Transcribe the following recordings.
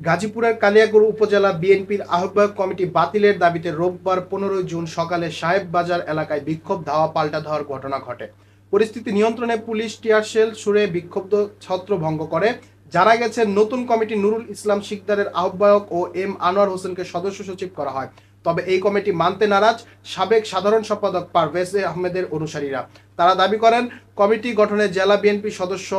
গাজীপুরের কালিয়াকৈর উপজেলা বিএনপির আহ্বায়ক কমিটি বাতিলের দাবিতে রোববার 15 জুন সকালে সাহেব বাজার এলাকায় বিক্ষোভ ধাওয়া পাল্টা ধাওয়ার ঘটনা ঘটে। পরিস্থিতি নিয়ন্ত্রণে পুলিশ টিয়ারশেল ছুড়ে বিক্ষুব্ধ ছত্রভঙ্গ করে। জানা গেছে, নতুন কমিটি নুরুল ইসলাম শিকদারের আহ্বায়ক ও এম আনোয়ার হোসেনকে সদস্য সচিব করা হয়। তবে এই কমিটি মানতে নারাজ সাবেক সাধারণ সম্পাদক পারভেজ আহমেদের অনুসারীরা। তারা দাবি করেন, কমিটি গঠনে জেলা বিএনপি সদস্য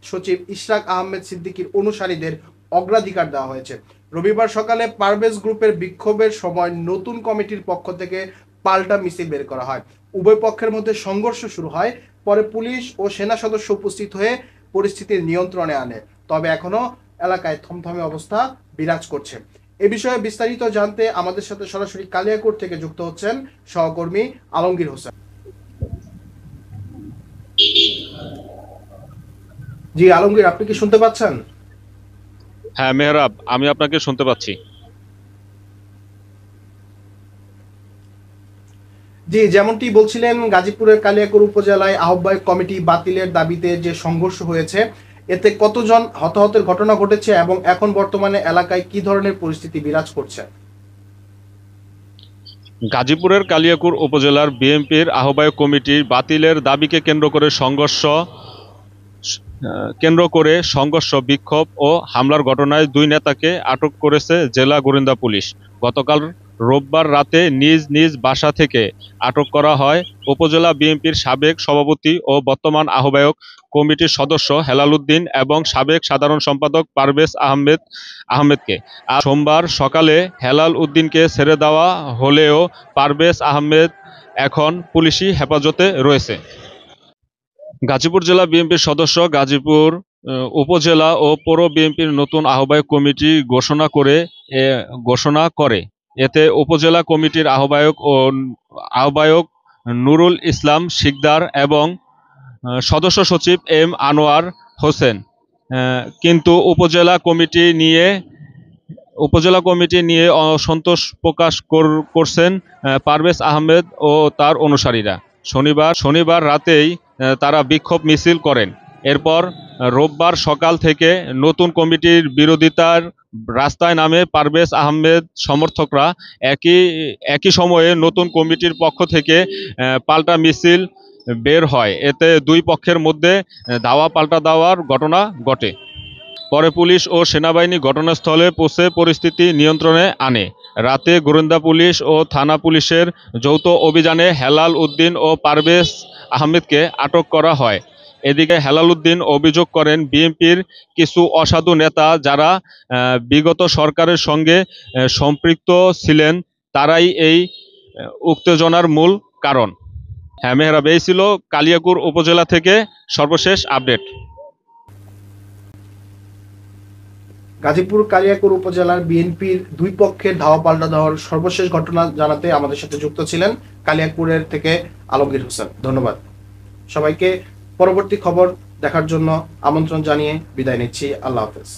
সচিব ইশরাক আহমেদ সিদ্দিকীর অনুসারীদের অগ্রাধিকার দেওয়া হয়েছে। রবিবার সকালে পারভেজ গ্রুপের বিক্ষোভের সময় নতুন কমিটির পক্ষ থেকে পাল্টা মিছিল বের করা হয়। উভয় পক্ষের মধ্যে সংঘর্ষ শুরু হয়। পরে পুলিশ ও সেনা সদস্য উপস্থিত হয়ে পরিস্থিতির নিয়ন্ত্রণে আনে। তবে এখনো এলাকায় থমথমে অবস্থা বিরাজ করছে। এ বিষয়ে বিস্তারিত জানতে আমাদের সাথে সরাসরি কালিয়াকৈর থেকে যুক্ত হচ্ছেন সহকর্মী আলমগীর হোসেন। জি আলমগীর, আপনি কি শুনতে পাচ্ছেন? হ্যাঁ মেহরাব, আমি আপনাকে শুনতে পাচ্ছি। জি, যেমনটি বলছিলেন, গাজীপুরের কালিয়াকৈর উপজেলায় আহ্বায়ক কমিটি বাতিলের দাবিতে যে সংঘর্ষ হয়েছে, এতে কতজন হতাহতের ঘটনা ঘটেছে এবং এখন বর্তমানে এলাকায় কি ধরনের পরিস্থিতি বিরাজ করছে? গাজীপুরের কালিয়াকৈর উপজেলার বিএনপির আহ্বায়ক কমিটির বাতিলের দাবিকে কেন্দ্র করে সংঘর্ষ, বিক্ষোভ ও হামলার ঘটনায় 2 নেতাকে আটক করেছে জেলা গোয়েন্দা পুলিশ। গতকাল রোববার রাতে নিজ নিজ বাসা থেকে আটক করা হয় উপজেলা বিএনপির সাবেক সভাপতি ও বর্তমান আহ্বায়ক কমিটির সদস্য হেলাল উদ্দিন এবং সাবেক সাধারণ সম্পাদক পারভেজ আহমেদকে। আজ সোমবার সকালে হেলাল উদ্দিনকে ছেড়ে দেওয়া হলেও পারভেজ আহমেদ এখন পুলিশি হেফাজতে রয়েছে। গাজীপুর জেলা বিএনপির সদস্য গাজীপুর উপজেলা ও পৌর বিএনপির নতুন আহ্বায়ক কমিটি ঘোষণা করে। এতে উপজেলা কমিটির আহ্বায়ক নুরুল ইসলাম শিকদার এবং সদস্য সচিব এম আনোয়ার হোসেন। কিন্তু উপজেলা কমিটি নিয়ে অসন্তোষ প্রকাশ করছেন পারভেজ আহমেদ ও তার অনুসারীরা। শনিবার রাতেই তারা বিক্ষোভ মিছিল করেন। এরপর রোববার সকাল থেকে নতুন কমিটির বিরোধিতার রাস্তায় নামে পারভেজ আহমেদ সমর্থকরা। একই সময়ে নতুন কমিটির পক্ষ থেকে পাল্টা মিছিল বের হয়। এতে 2 পক্ষের মধ্যে ধাওয়া পাল্টা দেওয়ার ঘটনা ঘটে। পরে পুলিশ ও সেনাবাহিনী ঘটনাস্থলে পৌঁছে পরিস্থিতি নিয়ন্ত্রণে আনে। রাতে গোয়েন্দা পুলিশ ও থানা পুলিশের যৌথ অভিযানে হেলাল উদ্দিন ও পারভেজ আহমেদকে আটক করা হয়। এদিকে হেলাল উদ্দিন অভিযোগ করেন, বিএনপির কিছু অসাধু নেতা যারা বিগত সরকারের সঙ্গে সম্পৃক্ত ছিলেন, তারাই এই উত্তেজনার মূল কারণ। হ্যাঁ মেহরাব, এই ছিল কালিয়াকৈর উপজেলা থেকে সর্বশেষ আপডেট। গাজীপুর কালিয়াকৈর উপজেলার বিএনপির 2 পক্ষের ধাওয়া পাল্টা দেওয়ার সর্বশেষ ঘটনা জানাতে আমাদের সাথে যুক্ত ছিলেন কালিয়াকৈরের থেকে আলমগীর হোসেন। ধন্যবাদ সবাইকে। পরবর্তী খবর দেখার জন্য আমন্ত্রণ জানিয়ে বিদায় নিচ্ছি। আল্লাহ হাফেজ।